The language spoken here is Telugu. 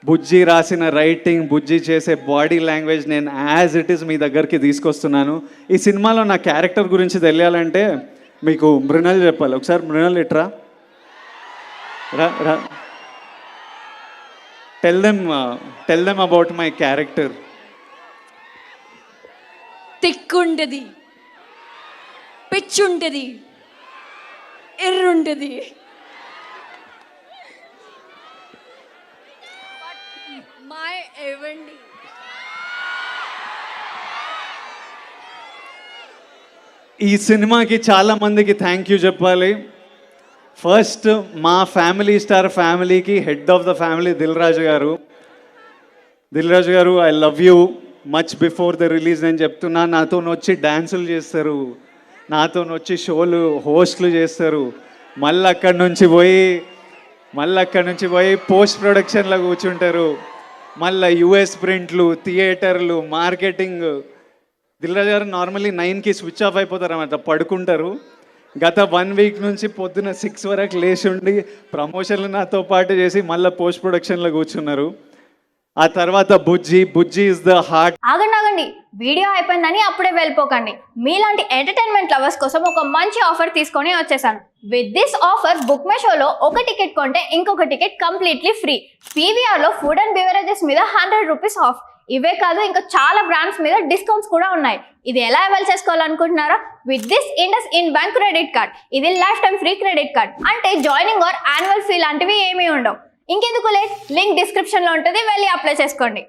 బుజ్జి రాసిన రైటింగ్, బుజ్జి చేసే బాడీ లాంగ్వేజ్ నేను యాజ్ ఇట్ ఈస్ మీ దగ్గరికి తీసుకొస్తున్నాను. ఈ సినిమాలో నా క్యారెక్టర్ గురించి తెలియాలంటే మీకు మృణల్ చెప్పాలి. ఒకసారి మృణల్ ఇట్రా, రా రా, tell them about my character. తిక్కుంటది, పిచ్చుంటది, ఎర్రుంటది, మై ఎవండి. ఈ సినిమాకి చాలా మందికి థ్యాంక్ యూ చెప్పాలి. ఫస్ట్ మా ఫ్యామిలీ స్టార్ ఫ్యామిలీకి head of the family Dil Raju గారు, I love you much before the release అని చెప్తున్నా. నాతో వచ్చి డ్యాన్సులు చేస్తారు, నాతో వచ్చి షోలు హోస్ట్లు చేస్తారు, మళ్ళీ అక్కడి నుంచి పోయి పోస్ట్ ప్రొడక్షన్లో కూర్చుంటారు, మళ్ళీ యుఎస్ ప్రింట్లు, థియేటర్లు, మార్కెటింగ్. దిల్రాజు గారు నార్మల్లీ 9కి స్విచ్ ఆఫ్ అయిపోతారు అన్నమాట, పడుకుంటారు. గత 1 వీక్ నుంచి పొద్దున 6 వరకు లేచి ఉండి ప్రమోషన్లు నాతో పాటు చేసి మళ్ళీ పోస్ట్ ప్రొడక్షన్లో కూర్చున్నారు. ఆ తర్వాత బుజ్జి ఇస్ ద హార్ట్. ఆగండి, వీడియో అయిపోయిందని అప్పుడే వెళ్ళిపోకండి. మీలాంటి ఎంటర్టైన్మెంట్ లవర్స్ కోసం ఒక మంచి ఆఫర్ తీసుకొని వచ్చేసాను. With this offer book my షోలో ఒక టికెట్ కొంటే ఇంకొక టికెట్ కంప్లీట్లీ ఫ్రీ. పీవీఆర్లో ఫుడ్ అండ్ బెవరేజెస్ మీద 100 రూపీస్ ఆఫ్. ఇవే కాదు, ఇంకా చాలా బ్రాండ్స్ మీద డిస్కౌంట్స్ కూడా ఉన్నాయి. ఇది ఎలా అవైల్ చేసుకోవాలనుకుంటున్నారా? With this IndusInd bank credit card. ఇది lifetime free credit card. అంటే జాయినింగ్ ఆర్ యాన్యువల్ ఫీ లాంటివి ఏమీ ఉండవు. ఇంకెందుకు లేట్, లింక్ డిస్క్రిప్షన్లో ఉంటుంది, వెళ్ళి అప్లై చేసుకోండి.